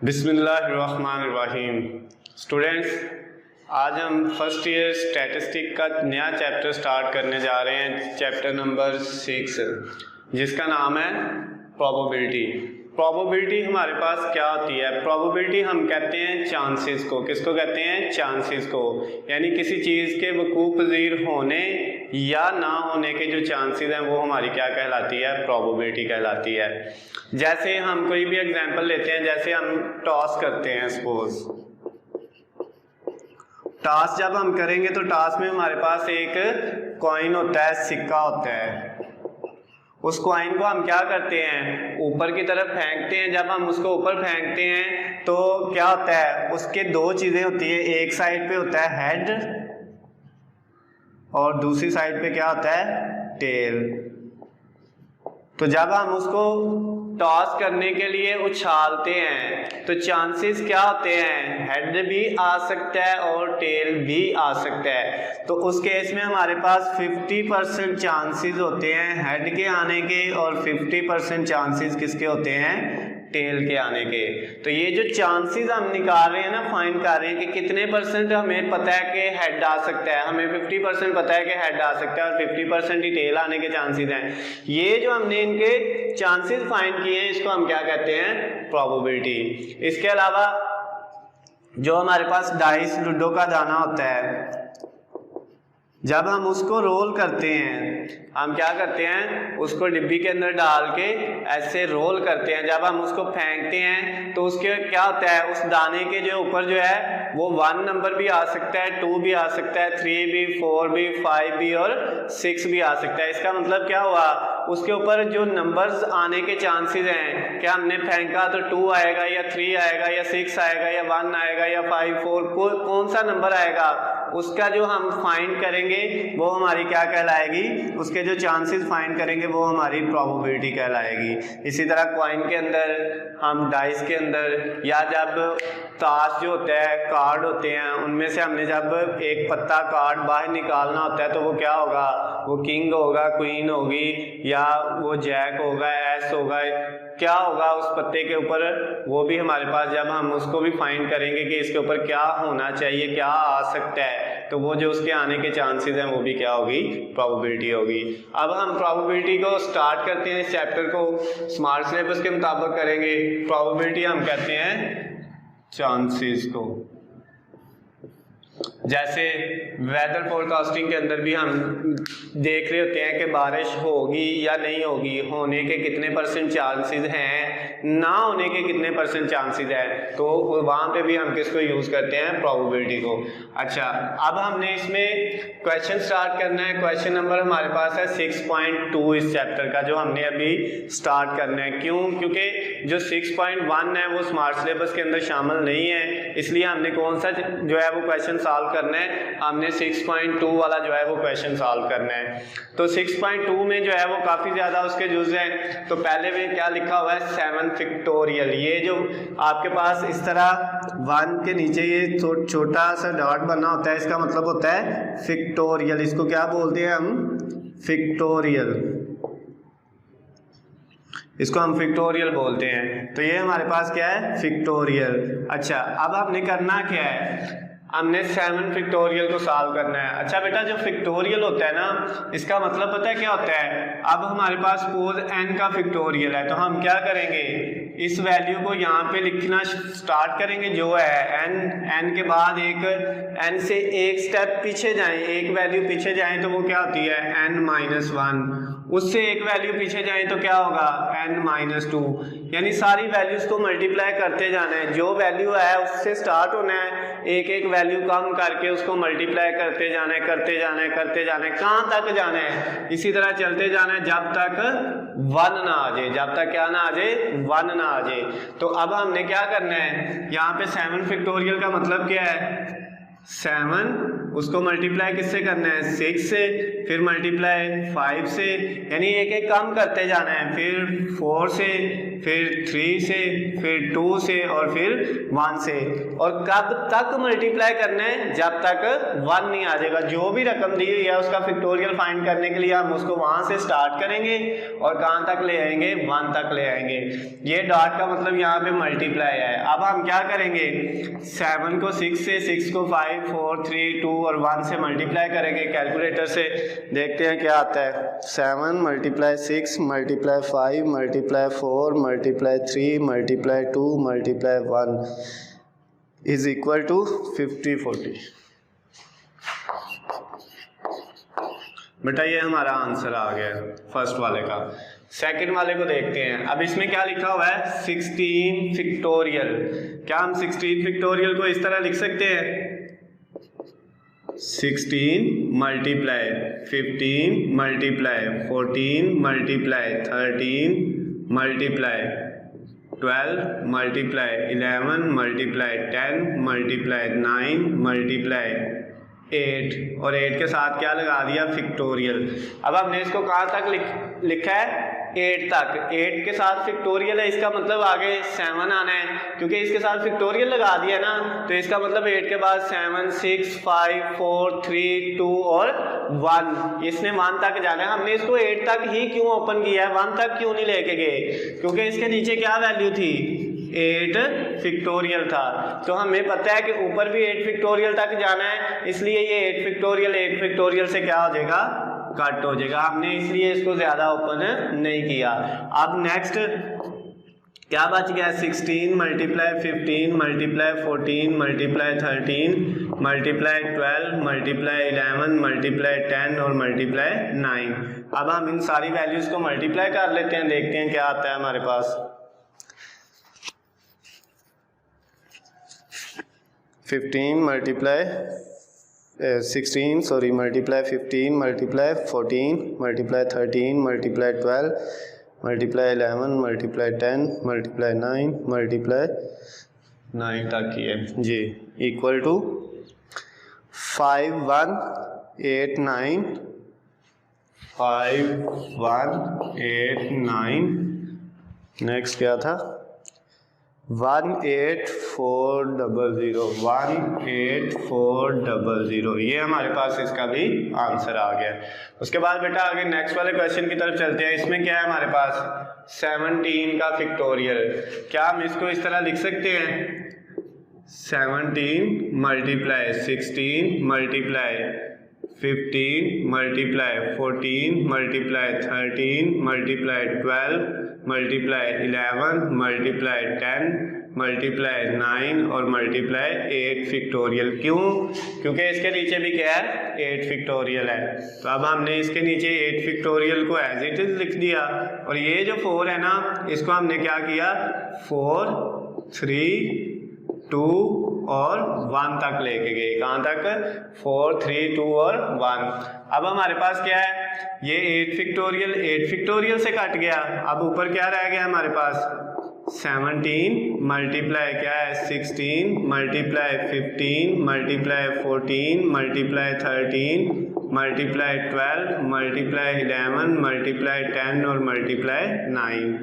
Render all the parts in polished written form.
बिस्मिल्लाहिर्रहमानिर्रहीम। स्टूडेंट्स, आज हम फर्स्ट ईयर स्टैटिस्टिक का नया चैप्टर स्टार्ट करने जा रहे हैं, चैप्टर नंबर 6, जिसका नाम है प्रोबेबिलिटी। प्रोबेबिलिटी हमारे पास क्या होती है? प्रोबेबिलिटी हम कहते हैं चांसेस को। किसको कहते हैं? चांसेस को। यानी किसी चीज़ के वकूफ़ पज़ीर होने या ना होने के जो चांसेस हैं वो हमारी क्या कहलाती है? प्रोबेबिलिटी कहलाती है। जैसे हम कोई भी एग्जांपल लेते हैं, जैसे हम टॉस करते हैं। सपोज टॉस जब हम करेंगे तो टॉस में हमारे पास एक कॉइन होता है, सिक्का होता है। उस कॉइन को हम क्या करते हैं? ऊपर की तरफ फेंकते हैं। जब हम उसको ऊपर फेंकते हैं तो क्या होता है? उसके दो चीज़ें होती है, एक साइड पे होता है हेड और दूसरी साइड पे क्या होता है? टेल। तो जब हम उसको टॉस करने के लिए उछालते हैं तो चांसेस क्या होते हैं? हेड भी आ सकता है और टेल भी आ सकता है। तो उस केस में हमारे पास 50% चांसेस होते हैं हेड के आने के और 50% चांसेस किसके होते हैं? टेल के आने के। तो ये जो चांसेस हम निकाल रहे हैं ना, फाइंड कर रहे हैं कि कितने परसेंट हमें पता है कि हेड आ सकता है, हमें 50% पता है कि हेड आ सकता है और 50% ही टेल आने के चांसेस हैं। ये जो हमने इनके चांसेस फाइंड किए हैं इसको हम क्या कहते हैं? प्रोबेबिलिटी। इसके अलावा जो हमारे पास डाइस लूडो का दाना होता है, जब हम उसको रोल करते हैं, हम क्या करते हैं? उसको डिब्बी के अंदर डाल के ऐसे रोल करते हैं। जब हम उसको फेंकते हैं तो उसके क्या होता है? उस दाने के जो ऊपर जो है वो 1 नंबर भी आ सकता है, 2 भी आ सकता है, 3 भी, 4 भी, 5 भी और 6 भी आ सकता है। इसका मतलब क्या हुआ? उसके ऊपर जो नंबर्स आने के चांसेस हैं, क्या हमने फेंका तो 2 आएगा या 3 आएगा या 6 आएगा या 1 आएगा या 5, 4, कौन सा नंबर आएगा? उसका जो हम फाइंड करेंगे वो हमारी क्या कहलाएगी? उसके जो चांसेस फाइंड करेंगे वो हमारी प्रोबेबिलिटी कहलाएगी। इसी तरह कॉइन के अंदर, हम डाइस के अंदर, या जब ताश जो होता है, कार्ड होते हैं, उनमें से हमने जब एक पत्ता कार्ड बाहर निकालना होता है तो वो क्या होगा? वो किंग होगा, क्वीन होगी, या वो जैक होगा, एस होगा, क्या होगा उस पत्ते के ऊपर? वो भी हमारे पास, जब हम उसको भी फाइंड करेंगे कि इसके ऊपर क्या होना चाहिए, क्या आ सकता है, तो वो जो उसके आने के चांसेस हैं वो भी क्या होगी? प्रोबेबिलिटी होगी। अब हम प्रोबेबिलिटी को स्टार्ट करते हैं। इस चैप्टर को स्मार्ट सिलेबस के मुताबिक करेंगे। प्रोबेबिलिटी हम कहते हैं चांसेस को। जैसे वेदर फोरकास्टिंग के अंदर भी हम देख रहे होते हैं कि बारिश होगी या नहीं होगी, होने के कितने परसेंट चांसेस हैं, ना होने के कितने परसेंट चांसेस हैं। तो वहाँ पे भी हम किसको यूज़ करते हैं? प्रोबेबिलिटी को। अच्छा, अब हमने इसमें क्वेश्चन स्टार्ट करना है। क्वेश्चन नंबर हमारे पास है 6.2 इस चैप्टर का, जो हमने अभी स्टार्ट करना है। क्यों? क्योंकि जो 6.1 है वो स्मार्ट सिलेबस के अंदर शामिल नहीं है, इसलिए हमने कौन सा जो है वो क्वेश्चन सॉल्व करना है? हमने 6.2 वाला जो है वो क्वेश्चन सॉल्व करना है। तो 6.2 में जो है वो काफ़ी ज़्यादा उसके जुज़ हैं। तो पहले में क्या लिखा हुआ है? 7 फैक्टोरियल। ये जो आपके पास इस तरह 1 के नीचे ये छोटा सा डॉट बना होता है, इसका मतलब होता है फैक्टोरियल। इसको क्या बोलते हैं हम? फैक्टोरियल। इसको हम फैक्टोरियल बोलते हैं। तो ये हमारे पास क्या है? फैक्टोरियल। अच्छा, अब हमने करना क्या है? हमने 7 फैक्टोरियल को सॉल्व करना है। अच्छा बेटा, जो फैक्टोरियल होता है ना, इसका मतलब पता है क्या होता है? अब हमारे पास सपोज n का फैक्टोरियल है, तो हम क्या करेंगे? इस वैल्यू को यहाँ पे लिखना स्टार्ट करेंगे, जो है n के बाद एक n से एक स्टेप पीछे जाएं, एक वैल्यू पीछे जाएं तो वो क्या होती है? n-1। उससे एक वैल्यू पीछे जाएं तो क्या होगा? n-2। यानी सारी वैल्यूज को मल्टीप्लाई करते जाना है। जो वैल्यू है उससे स्टार्ट होना है, एक एक वैल्यू कम करके उसको मल्टीप्लाई करते जाना है, करते जाना है, करते जाना है। कहाँ तक जाना है? इसी तरह चलते जाना है जब तक 1 ना आ जाए। जब तक क्या ना आ जाए? 1 ना आ जाए। तो अब हमने क्या करना है? यहाँ पे 7 फैक्टोरियल का मतलब क्या है? 7 उसको मल्टीप्लाई किससे करना है? 6 से, फिर मल्टीप्लाई 5 से, यानी एक एक कम करते जाना है, फिर 4 से, फिर 3 से, फिर 2 से और फिर 1 से। और कब तक मल्टीप्लाई करना है? जब तक 1 नहीं आ जाएगा। जो भी रकम दी हुई है उसका फैक्टोरियल फाइंड करने के लिए हम उसको वहां से स्टार्ट करेंगे और कहां तक ले आएंगे? 1 तक ले आएंगे। ये डॉट का मतलब यहाँ पे मल्टीप्लाई है। अब हम क्या करेंगे? 7 को 6 से, 6 को 5, 4, 3, 2 और 1 से मल्टीप्लाई करेंगे कैलकुलेटर से। देखते हैं क्या आता है। 7 multiply 6 multiply 5 multiply 4 multiply 3 multiply 2 multiply 1 is equal to 50, 40। बेटा ये हमारा आंसर आ गया फर्स्ट वाले का। सेकंड वाले को देखते हैं। अब इसमें क्या लिखा हुआ है? 16 फैक्टोरियल। क्या हम 16 फैक्टोरियल को इस तरह लिख सकते हैं? 16 multiply 15 multiply 14 multiply 13 multiply 12 multiply 11 multiply 10 multiply 9 multiply 8 और 8 के साथ क्या लगा दिया? फैक्टोरियल। अब हमने इसको कहाँ तक लिखा है? 8 तक। 8 के साथ फैक्टोरियल है, इसका मतलब आगे 7 आना है, क्योंकि इसके साथ फैक्टोरियल लगा दिया ना, तो इसका मतलब 8 के बाद 7, 6, 5, 4, 3, 2 और 1। इसने 1 तक जाना है। हमने इसको 8 तक ही क्यों ओपन किया है? 1 तक क्यों नहीं लेके गए? क्योंकि इसके नीचे क्या वैल्यू थी? 8 फैक्टोरियल था। तो हमें पता है कि ऊपर भी 8 फैक्टोरियल तक जाना है, इसलिए ये 8 फैक्टोरियल से क्या हो जाएगा? कट हो जाएगा। हमने इसलिए इसको ज्यादा ओपन नहीं किया। अब नेक्स्ट क्या बच गया? 16 multiply 15 multiply 14 multiply 13 multiply 12 multiply 11 multiply 10 और मल्टीप्लाई 9। अब हम इन सारी वैल्यूज को मल्टीप्लाई कर लेते हैं, देखते हैं क्या आता है हमारे पास। 15 multiply 16 sorry multiply 15 multiply 14 multiply 13 multiply 12 multiply 11 multiply 10 multiply 9 multiply 9 तक ही है जी, इक्वल टू 5189 5189। नेक्स्ट क्या था? 18400 18400। ये हमारे पास इसका भी आंसर आ गया। उसके बाद बेटा आगे नेक्स्ट वाले क्वेश्चन की तरफ चलते हैं। इसमें क्या है हमारे पास? 17 का फैक्टोरियल। क्या हम इसको इस तरह लिख सकते हैं? 17 multiply 16 multiply 15 multiply 14 multiply 13 multiply 12 multiply 11 multiply 10 multiply 9 और मल्टीप्लाई 8 फैक्टोरियल। क्यों? क्योंकि इसके नीचे भी क्या है? 8 फैक्टोरियल है। तो अब हमने इसके नीचे 8 फैक्टोरियल को एज इट इज लिख दिया, और ये जो 4 है ना, इसको हमने क्या किया? 4, 3, 2 और 1 तक लेके गए। कहाँ तक? 4, 3, 2 और 1। अब हमारे पास क्या है? ये 8 फैक्टोरियल से कट गया। अब ऊपर क्या रह गया हमारे पास? 17 मल्टीप्लाई क्या है? 16 multiply 15 multiply 14 multiply 13 multiply 12 multiply 11 multiply 10 और मल्टीप्लाई 9।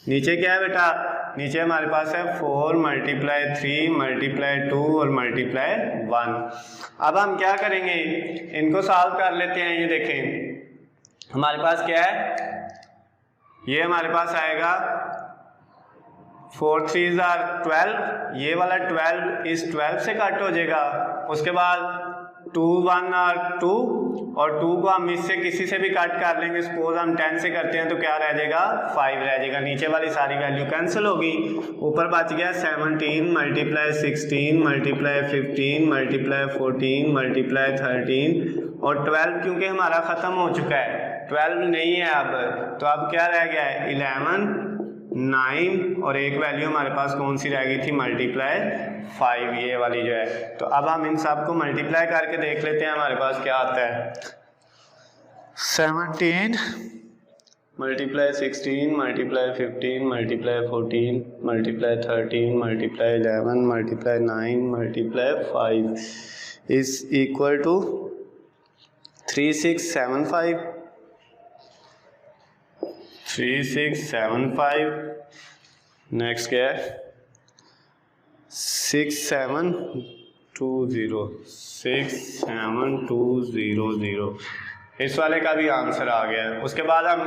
नीचे क्या है बेटा? नीचे हमारे पास है 4 मल्टीप्लाई 3 मल्टीप्लाई 2 और मल्टीप्लाई 1। अब हम क्या करेंगे? इनको सॉल्व कर लेते हैं। ये देखें हमारे पास क्या है? ये हमारे पास आएगा 4 3 are 12। ये वाला 12 इस 12 से कट हो जाएगा। उसके बाद 2 1 are 2 और 2 को हम इससे किसी से भी कट कर लेंगे। सपोज हम 10 से करते हैं तो क्या रह जाएगा? 5 रह जाएगा। नीचे वाली सारी वैल्यू कैंसिल होगी। ऊपर बच गया 17 मल्टीप्लाई 16 मल्टीप्लाई 15 मल्टीप्लाई 14 मल्टीप्लाई 13 और 12 क्योंकि हमारा ख़त्म हो चुका है, 12 नहीं है अब, तो अब क्या रह गया है? 11 9 और एक वैल्यू हमारे पास कौन सी रह गई थी? मल्टीप्लाई 5, ये वाली जो है। तो अब हम इन सब को मल्टीप्लाई करके देख लेते हैं हमारे पास क्या आता है। 17 multiply 16 multiply 15 multiply 14 multiply 13 multiply 11 multiply 9 multiply 5 is equal to 3675। Next क्या है 67200 इस वाले का भी आंसर आ गया है। उसके बाद हम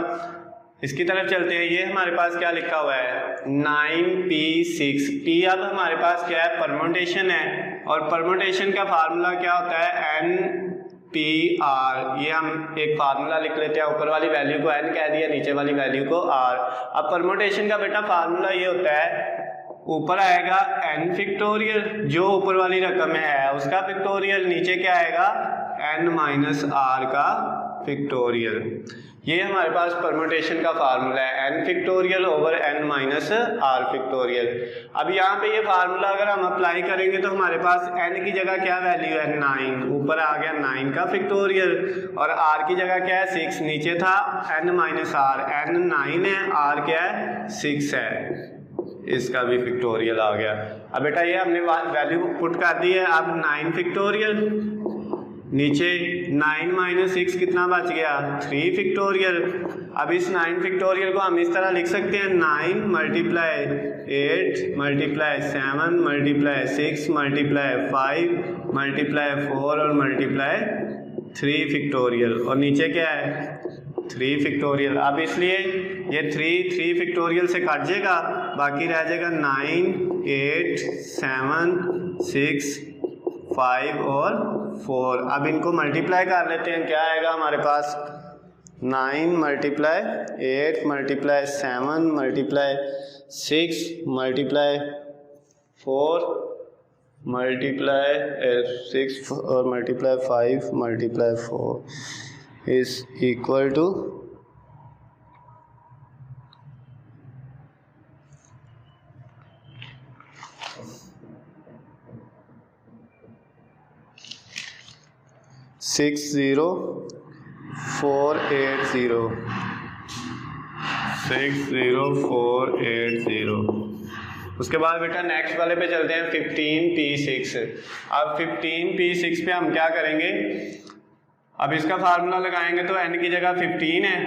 इसकी तरफ चलते हैं। ये हमारे पास क्या लिखा हुआ है 9p6 p। अब हमारे पास क्या है परम्यूटेशन है और परम्यूटेशन का फार्मूला क्या होता है NPR। ये हम एक फार्मूला लिख लेते हैं, ऊपर वाली वैल्यू को n कह दिया, नीचे वाली वैल्यू को r। अब परम्यूटेशन का बेटा फार्मूला ये होता है ऊपर आएगा n फैक्टोरियल, जो ऊपर वाली रकम है उसका फैक्टोरियल, नीचे क्या आएगा n माइनस r का फैक्टोरियल। ये हमारे पास परम्यूटेशन का फार्मूला है n factorial over n minus r factorial. अब यहाँ पे ये फार्मूला अगर हम अप्लाई करेंगे तो हमारे पास n की जगह क्या वैल्यू है 9, ऊपर आ गया 9 का फैक्टोरियल, और r की जगह क्या है 6, नीचे था n माइनस r, n 9 है, r क्या है 6 है, इसका भी फैक्टोरियल आ गया। अब बेटा ये हमने वैल्यू पुट कर दी है। अब 9 फैक्टोरियल, नीचे 9 माइनस 6 कितना बच गया 3 फैक्टोरियल। अब इस 9 फैक्टोरियल को हम इस तरह लिख सकते हैं 9 multiply 8 multiply 7 multiply 6 multiply 5 multiply 4 और मल्टीप्लाई 3 फैक्टोरियल, और नीचे क्या है 3 फैक्टोरियल। अब इसलिए ये 3 फैक्टोरियल से काट जाएगा, बाकी रह जाएगा 9 8 7 6 5 और 4। अब इनको मल्टीप्लाई कर लेते हैं, क्या आएगा हमारे पास 9 multiply 8 multiply 7 multiply 6 multiply 4 multiply 6 और multiply 5 multiply 4 is equal to 60480। उसके बाद बेटा नेक्स्ट वाले पे चलते हैं 15p6। अब 15p6 पे हम क्या करेंगे, अब इसका फार्मूला लगाएंगे तो n की जगह 15 है,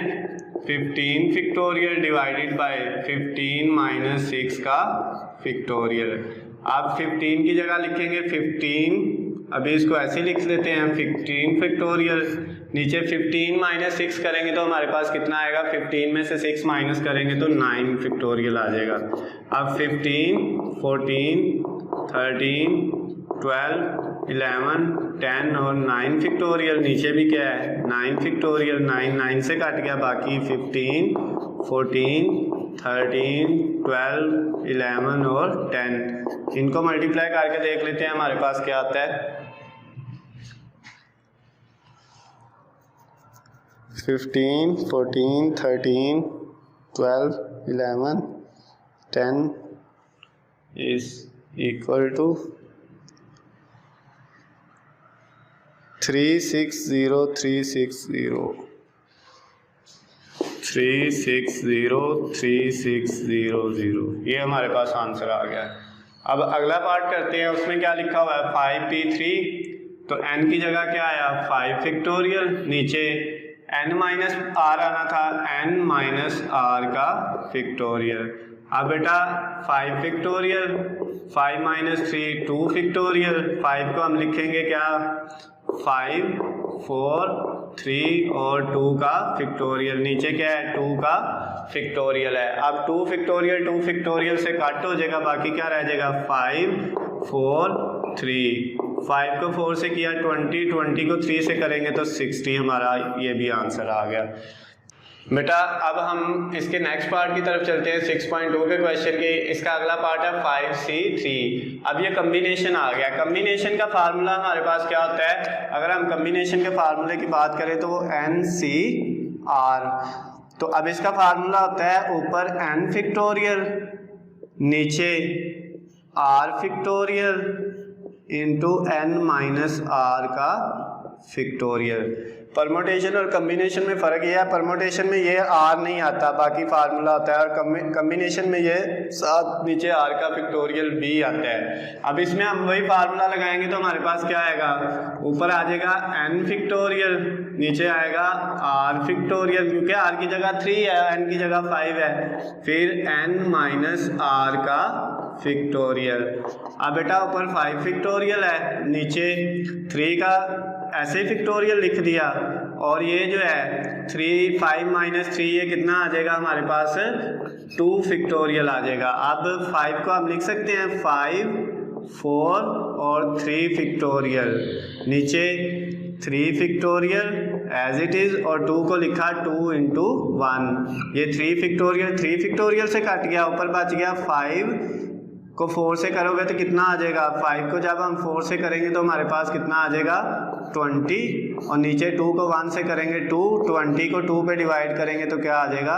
15 फैक्टोरियल डिवाइडेड बाय 15 माइनस 6 का फैक्टोरियल। अब 15 की जगह लिखेंगे 15, अभी इसको ऐसे लिख लेते हैं 15 फैक्टोरियल, नीचे 15 माइनस 6 करेंगे तो हमारे पास कितना आएगा, 15 में से 6 माइनस करेंगे तो 9 फैक्टोरियल आ जाएगा। अब 15 14 13 12 11 10 और 9 फैक्टोरियल, नीचे भी क्या है 9 फैक्टोरियल, 9 से काट गया, बाकी 15 14 13 12 11 और 10। इनको मल्टीप्लाई करके देख लेते हैं हमारे पास क्या आता है 15 14 13 12 11 10 is equal to 360,3600। ये हमारे पास आंसर आ गया है। अब अगला पार्ट करते हैं, उसमें क्या लिखा हुआ है 5p3, तो n की जगह क्या आया 5 फैक्टोरियल, नीचे n माइनस r आना था, n माइनस r का फैक्टोरियल। अब बेटा 5 फैक्टोरियल, 5 माइनस 3 2 फैक्टोरियल, 5 को हम लिखेंगे क्या 5 4 3 और 2 का फैक्टोरियल, नीचे क्या है 2 का फैक्टोरियल है। अब 2 फैक्टोरियल से कट हो जाएगा, बाकी क्या रह जाएगा 5 4 3, 5 को 4 से किया 20 को 3 से करेंगे तो 60, हमारा ये भी आंसर आ गया। बेटा अब हम इसके नेक्स्ट पार्ट की तरफ चलते हैं 6.2 के क्वेश्चन के। इसका अगला पार्ट है 5c3। अब ये कम्बिनेशन आ गया। कम्बिनेशन का फार्मूला हमारे पास क्या होता है, अगर हम कम्बिनेशन के फार्मूले की बात करें तो वो NCR। तो अब इसका फार्मूला होता है ऊपर n फैक्टोरियल, नीचे r factorial into n minus r का फैक्टोरियल। परम्यूटेशन और कम्बिनेशन में फ़र्क ये है, परम्यूटेशन में ये r नहीं आता, बाकी फार्मूला आता है, और कम्बिनेशन में ये साथ नीचे r का फैक्टोरियल भी आता है। अब इसमें हम वही फार्मूला लगाएंगे तो हमारे पास क्या आएगा, ऊपर आ जाएगा n फैक्टोरियल, नीचे आएगा आर फैक्टोरियल, क्योंकि आर की जगह 3 है, एन की जगह 5 है, फिर एन माइनस आर का फैक्टोरियल। अब बेटा ऊपर 5 फैक्टोरियल है, नीचे 3 का ऐसे फैक्टोरियल लिख दिया, और ये जो है 5 माइनस 3 ये कितना आ जाएगा हमारे पास 2 फैक्टोरियल आ जाएगा। अब 5 को हम लिख सकते हैं 5, 4 और 3 फैक्टोरियल, नीचे 3 फैक्टोरियल एज इट इज, और 2 को लिखा 2 इंटू 1, ये 3 फैक्टोरियल से कट गया, ऊपर बच गया 5 को 4 से करोगे तो कितना आ जाएगा, 5 को जब हम 4 से करेंगे तो हमारे पास कितना आ जाएगा 20, और नीचे 2 को 1 से करेंगे 2, 20 को 2 पे डिवाइड करेंगे तो क्या आ जाएगा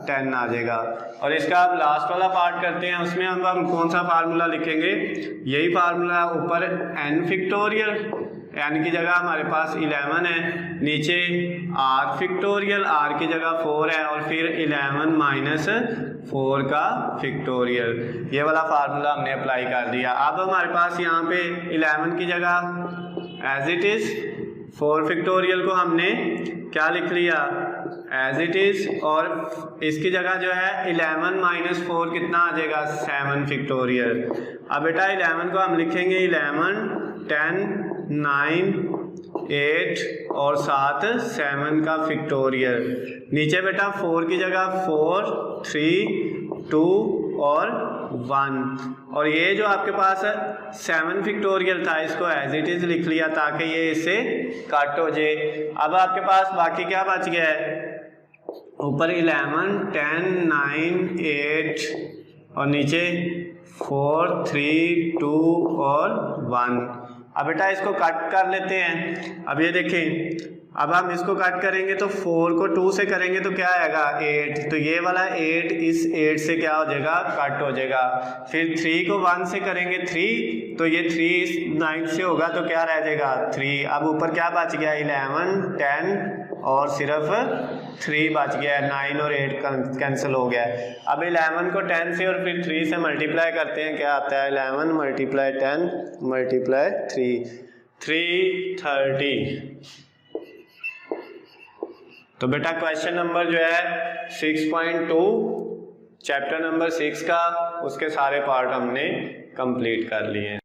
10 आ जाएगा। और इसका अब लास्ट वाला पार्ट करते हैं, उसमें हम कौन सा फार्मूला लिखेंगे, यही फार्मूला, ऊपर n फैक्टोरियल, n की जगह हमारे पास 11 है, नीचे r फैक्टोरियल, r की जगह 4 है, और फिर 11 माइनस 4 का फैक्टोरियल, ये वाला फार्मूला हमने अप्लाई कर दिया। अब हमारे पास यहाँ पे 11 की जगह एज इट इज, 4 फैक्टोरियल को हमने क्या लिख लिया एज इट इज, और इसकी जगह जो है 11 माइनस 4 कितना आ जाएगा 7 फैक्टोरियल। अब बेटा 11 को हम लिखेंगे 11, 10, 9, 8 और 7 का फैक्टोरियल, नीचे बेटा 4 की जगह 4, 3, 2 और 1, और ये जो आपके पास 7 फैक्टोरियल था इसको एज इट इज लिख लिया ताकि ये इससे कट हो जाए। अब आपके पास बाकी क्या बच गया है, ऊपर 11, 10, 9, 8 और नीचे 4, 3, 2 और 1। अब बेटा इसको कट कर लेते हैं। अब ये देखें, अब हम इसको कट करेंगे तो 4 को 2 से करेंगे तो क्या आएगा 8, तो ये वाला 8 इस 8 से क्या हो जाएगा कट हो जाएगा। फिर 3 को 1 से करेंगे 3, तो ये 3 इस 9 से होगा तो क्या रह जाएगा 3। अब ऊपर क्या बच गया 11, 10 और सिर्फ 3 बच गया है, 9 और 8 कैंसिल हो गया है। अब 11 को 10 से और फिर 3 से मल्टीप्लाई करते हैं, क्या आता है 11 मल्टीप्लाई 10 मल्टीप्लाई 3, 330। तो बेटा क्वेश्चन नंबर जो है 6.2 चैप्टर नंबर 6 का, उसके सारे पार्ट हमने कंप्लीट कर लिए हैं।